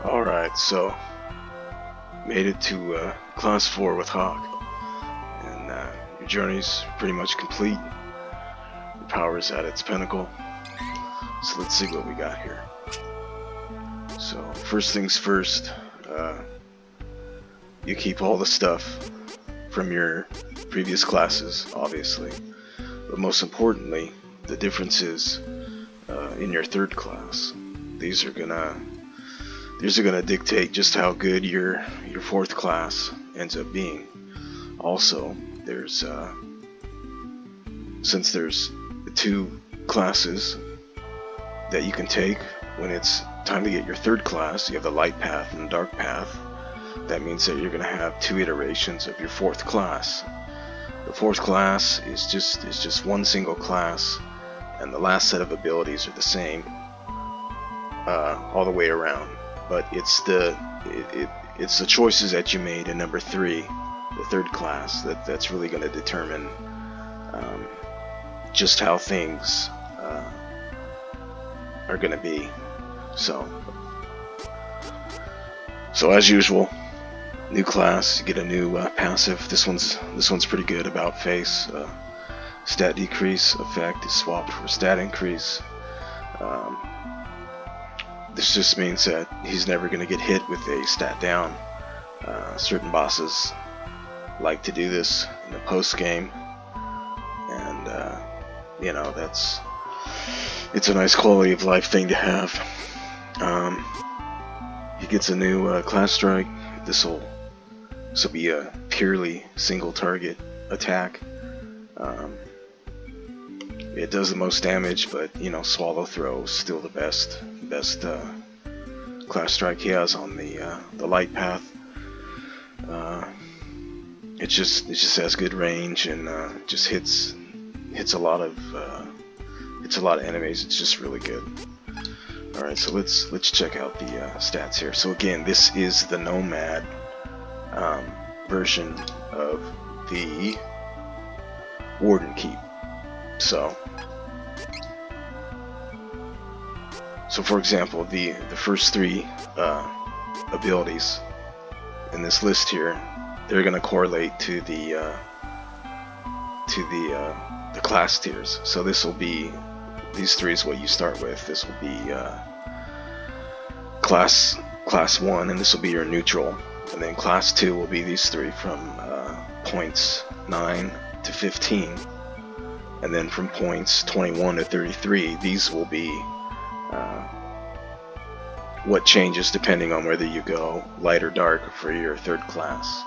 Alright, so made it to class 4 with Hawk, and your journey's pretty much complete. Your power's at its pinnacle, so let's see what we got here. So, first things first, you keep all the stuff from your previous classes, obviously, but most importantly, the differences in your third class. These are gonna dictate just how good your fourth class ends up being. Also, there's since there's two classes that you can take when it's time to get your third class, you have the light path and the dark path. That means that you're going to have two iterations of your fourth class. The fourth class is just one single class, and the last set of abilities are the same all the way around. But it's the choices that you made in number 3, the third class, that's really going to determine just how things are going to be. So as usual, new class, you get a new passive. This one's pretty good. About face, stat decrease effect is swapped for stat increase. This just means that he's never going to get hit with a stat down. Certain bosses like to do this in the post game, and it's a nice quality of life thing to have. He gets a new class strike. This will be a purely single target attack. It does the most damage, but swallow throw is still the best class strike he has on the light path. It just has good range and just hits a lot of enemies. It's just really good. All right, so let's check out the stats here. So again, this is the Nomad version of the Wardernkeep. So for example, the first 3 abilities in this list here, they're going to correlate to the class tiers. So this will be, these 3 is what you start with. This will be class 1, and this will be your neutral, and then class 2 will be these 3 from points 9 to 15, and then from points 21 to 33, these will be what changes depending on whether you go light or dark for your third class.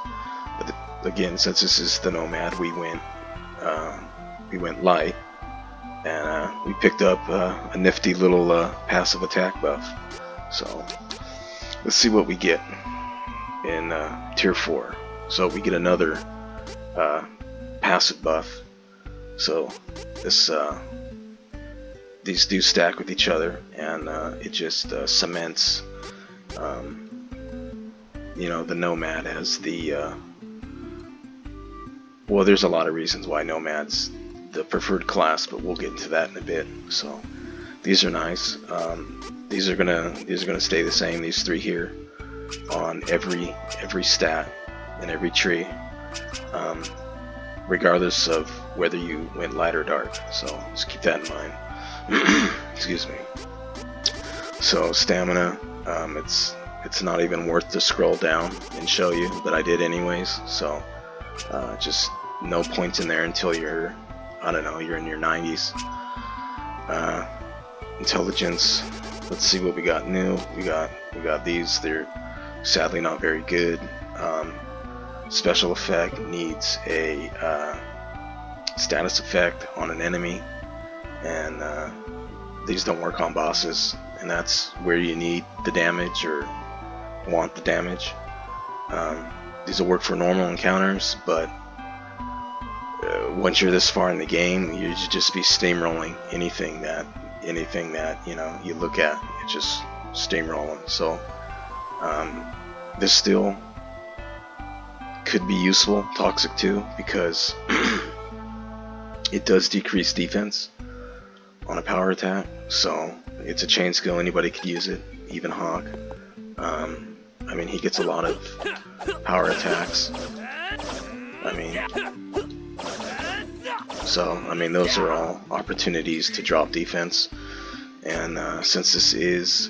But again, since this is the Nomad, we went light, and we picked up a nifty little passive attack buff. So let's see what we get in tier 4. So we get another passive buff. So this these do stack with each other, and it just cements the Nomad as the well, there's a lot of reasons why Nomad's the preferred class, but we'll get into that in a bit. So these are nice. These are gonna stay the same. These 3 here on every stat in every tree, regardless of whether you went light or dark. So just keep that in mind. Excuse me. So stamina, it's not even worth to scroll down and show you, but I did anyways. So just no points in there until you're, I don't know, you're in your 90s. Intelligence, let's see what we got new. We got these. They're sadly not very good. Special effect needs a status effect on an enemy, and these don't work on bosses, and that's where you need the damage or want the damage. These will work for normal encounters, but once you're this far in the game, you should just be steamrolling anything that you look at. It's just steamrolling. So this still could be useful, toxic too, because it does decrease defense on a power attack. So it's a chain skill, anybody could use it, even Hawk. I mean, he gets a lot of power attacks. I mean, so, I mean, those are all opportunities to drop defense. And since this is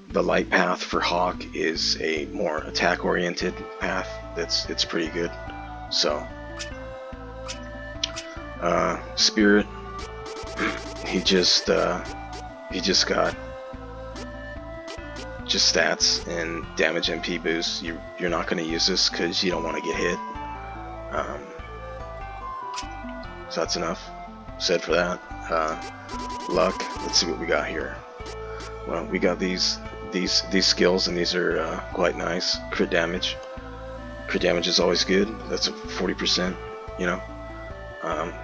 the light path for Hawk is a more attack-oriented path, it's pretty good. So, Spirit, he just got just stats and damage MP boost. You're not going to use this because you don't want to get hit. So that's enough said for that. Luck. Let's see what we got here. Well, we got these skills, and these are quite nice. Crit damage. Crit damage is always good. That's a 40%. You know,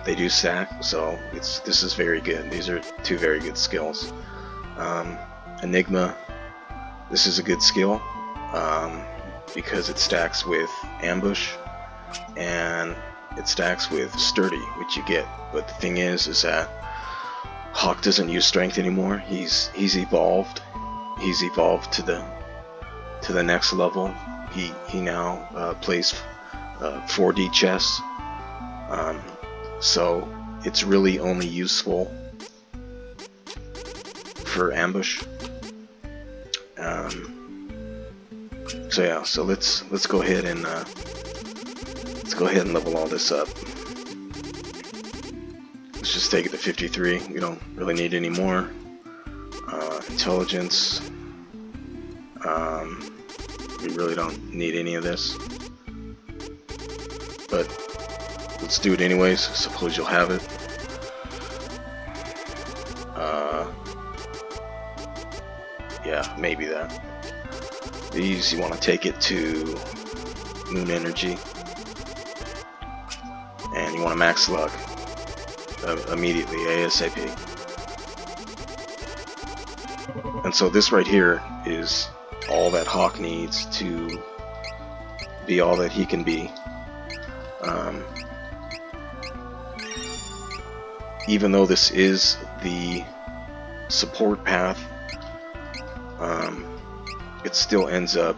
they do stack, so this is very good. These are two very good skills. Enigma. This is a good skill because it stacks with ambush and it stacks with sturdy, which you get. But the thing is that Hawk doesn't use strength anymore. He's evolved. He's evolved to the next level. He now plays 4D chess. So it's really only useful for ambush. So yeah, so let's go ahead and level all this up. Let's just take it to 53. We don't really need any more. Intelligence. We really don't need any of this, but let's do it anyways. Suppose you'll have it. Yeah, maybe that. These, you want to take it to Moon Energy, and you want to max luck immediately, ASAP. And so this right here is all that Hawk needs to be all that he can be. Even though this is the support path, it still ends up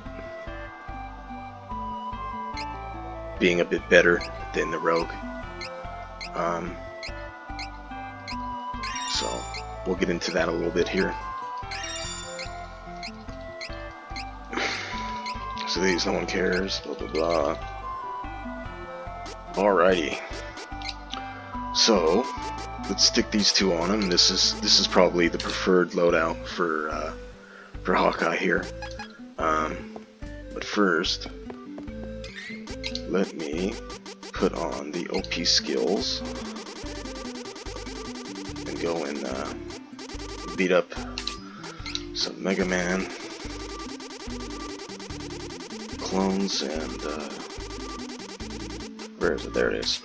being a bit better than the rogue. So we'll get into that a little bit here. So these, no one cares, blah blah blah. Alrighty. So let's stick these two on him. This is probably the preferred loadout for Hawkeye here. But first, let me put on the OP skills and go and beat up some Mega Man clones and where is it? There it is.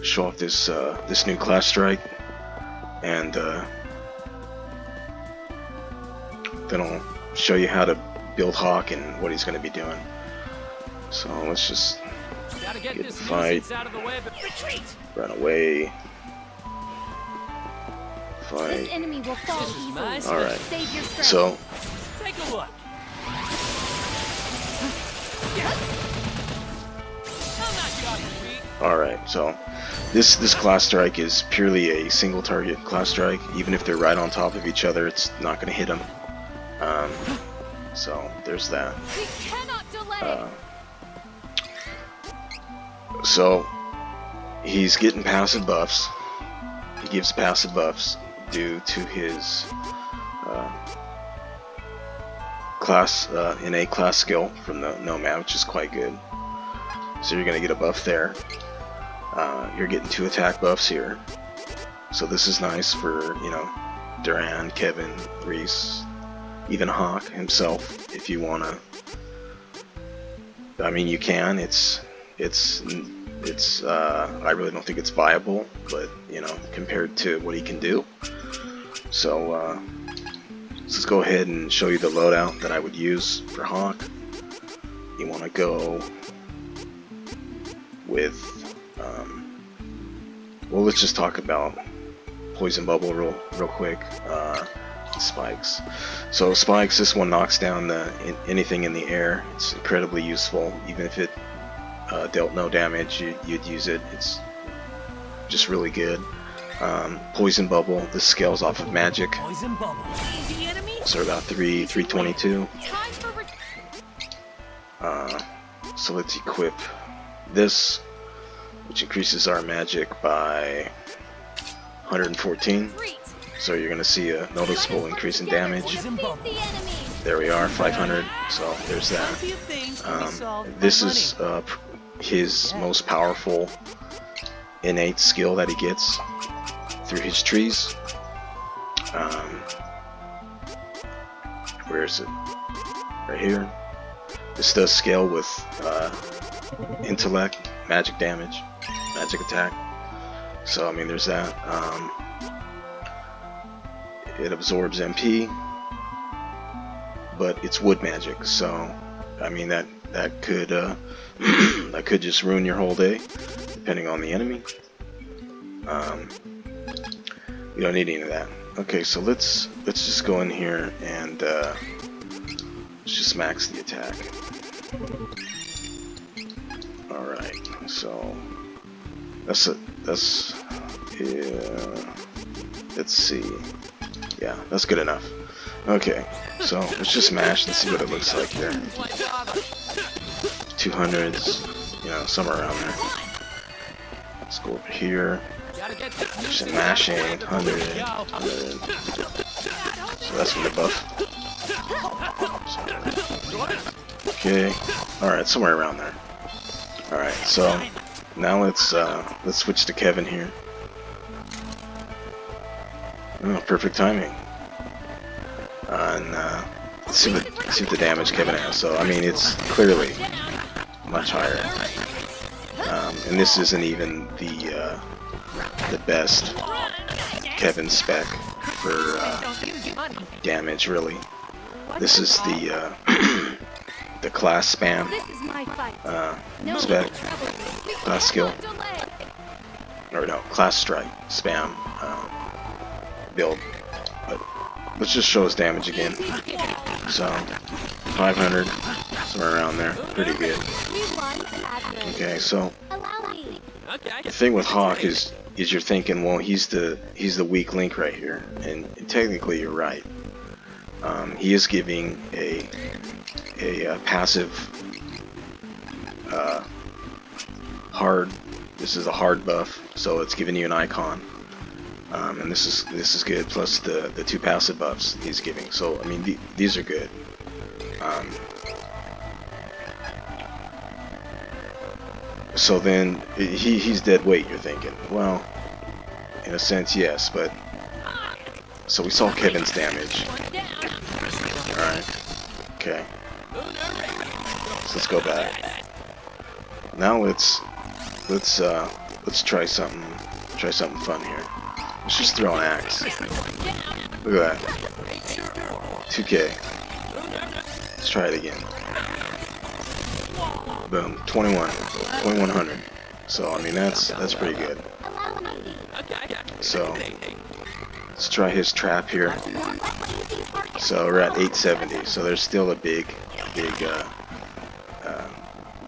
Show off this this new class strike, and then I'll show you how to build Hawk and what he's going to be doing. So let's just get the fight, run away, fight. Alright, so take a look. alright, so this class strike is purely a single target class strike. Even if they're right on top of each other, it's not going to hit them. So there's that. So he's getting passive buffs. He gives passive buffs due to his class innate class skill from the Nomad, which is quite good. So you're gonna get a buff there. You're getting 2 attack buffs here. So this is nice for, you know, Duran, Kevin, Reese, even Hawk himself, if you wanna. I mean, you can. It's I really don't think it's viable, but you know, compared to what he can do. So let's go ahead and show you the loadout that I would use for Hawk. You want to go with well, let's just talk about Poison Bubble real quick. spikes. So spikes, this one knocks down anything in the air. It's incredibly useful. Even if it dealt no damage, you'd use it. It's just really good. Poison bubble. This scales off of magic. So about 322. So let's equip this, which increases our magic by 114. So you're going to see a noticeable increase in damage. There we are, 500. So there's that. This is his most powerful innate skill that he gets through his trees. Where is it? Right here. This does scale with intellect, magic damage, magic attack. So I mean, there's that. It absorbs MP, but it's wood magic. So I mean that could that could just ruin your whole day, depending on the enemy. You don't need any of that. Okay, so let's just go in here and let's just max the attack. All right, so that's yeah. Let's see. Yeah, that's good enough. Okay, so let's just mash and see what it looks like here. 200s, you know, somewhere around there. Let's go over here. Just mashing 100. So that's with the buff. Okay. All right, somewhere around there. All right, so now let's switch to Kevin here. Oh, perfect timing. And let's see what the damage Kevin has. So I mean, it's clearly much higher. And this isn't even the best Kevin spec for damage, really. This is the the class spam spec, class skill, or no, class strike spam build. But let's just show us damage again. So 500, somewhere around there, pretty good. Okay, so the thing with Hawk is you're thinking, well, he's the weak link right here, and technically you're right. He is giving a passive hard. This is a hard buff, so it's giving you an icon, and this is good. Plus the 2 passive buffs he's giving. So I mean, these are good. So then he's dead weight, you're thinking. Well, in a sense, yes, but so we saw Kevin's damage. Alright. Okay. So let's go back. Now let's try something fun here. Let's just throw an axe. Look at that. 2K. Let's try it again. Boom, 2100. So I mean that's pretty good. So let's try his trap here. So we're at 870. So there's still a big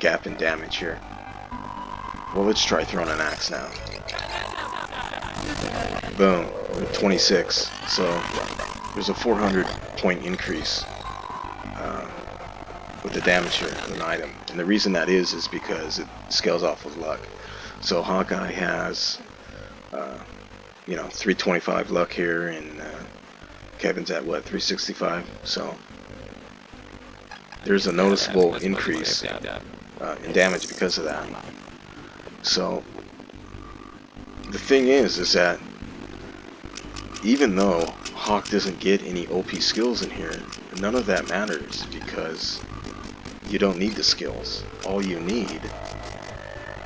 gap in damage here. Well, let's try throwing an axe now. Boom, 26. So there's a 400 point increase with the damage here of an item, and the reason that is because it scales off with luck. So Hawkeye has 325 luck here, and Kevin's at what, 365. So there's a noticeable increase in damage because of that. So the thing is that even though Hawk doesn't get any OP skills in here, none of that matters because you don't need the skills. All you need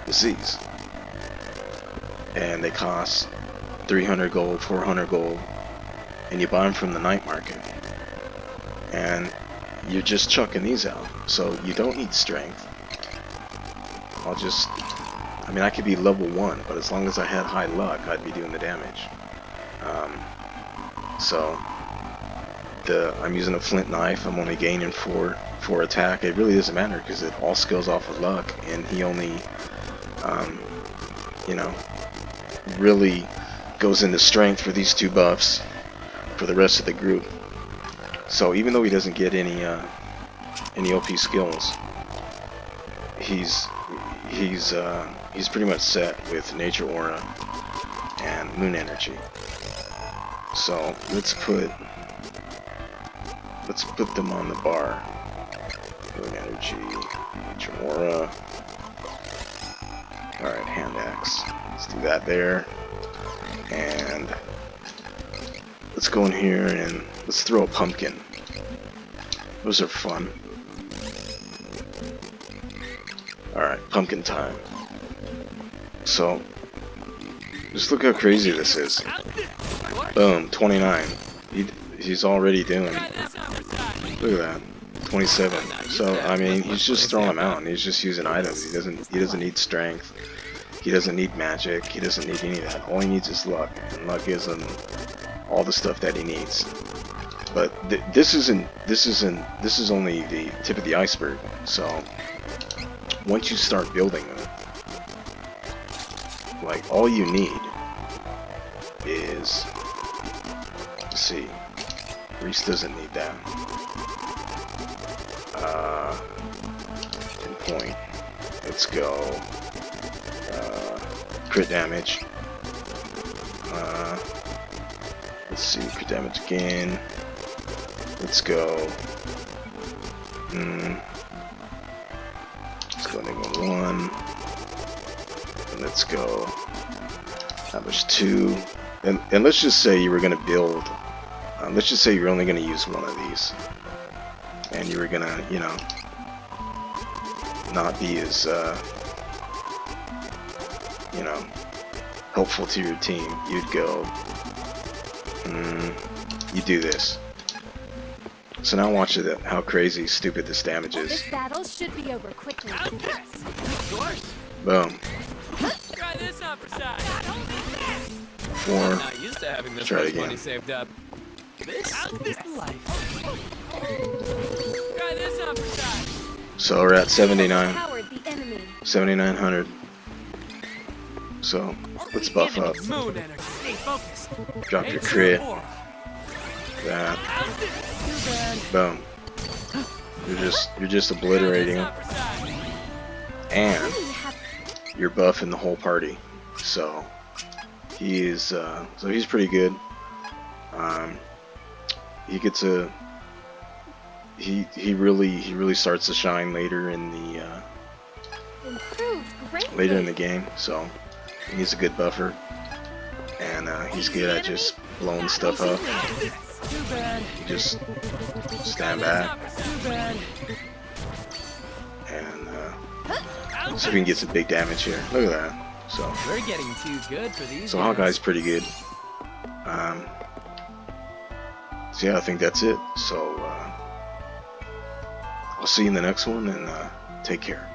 is these. And they cost 300 gold, 400 gold, and you buy them from the night market. And you're just chucking these out. So you don't need strength. I could be level 1, but as long as I had high luck, I'd be doing the damage. So I'm using a flint knife. I'm only gaining four attack. It really doesn't matter because it all scales off of luck, and he only, you know, really goes into strength for these two buffs for the rest of the group. So even though he doesn't get any OP skills, he's pretty much set with nature aura and moon energy. So let's put them on the bar. Moon energy, nature aura. Alright, hand axe. Let's do that there. And let's go in here and let's throw a pumpkin. Those are fun. Alright, pumpkin time. So, just look how crazy this is. Boom, 29. He's already doing. Look at that, 27. So I mean, he's just throwing them out, and he's just using items. He doesn't need strength. He doesn't need magic. He doesn't need any of that. All he needs is luck, and luck gives him all the stuff that he needs. But this is only the tip of the iceberg. So once you start building them, like all you need is, let's see, Reese doesn't need that. 10 point. Let's go. Crit damage. Let's see, crit damage again. Let's go. Let's go negative 1. And let's go. That was 2. And let's just say you were gonna build. Let's just say you're only gonna use one of these, and you were gonna, you know, not be as, you know, helpful to your team. You'd go. You do this. So now watch it, how crazy stupid this damage is. This battle should be over quickly. Boom. Try this on for size. 4. Not used to having this Try it much again. money saved up. This life. Try this on for size. So we're at 79. Powered the enemy. 7,900. So let's buff up. Moon energy. Stay focused. Drop your crit. That. Boom. You're just obliterating him, and you're buffing the whole party. So he's pretty good. He gets a he really starts to shine later in the game. So he's a good buffer, and he's good at just blowing stuff up. You just stand back and so we can get some big damage here. Look at that. So we're getting too good for these. So Hawkeye's pretty good. So yeah, I think that's it. So I'll see you in the next one, and take care.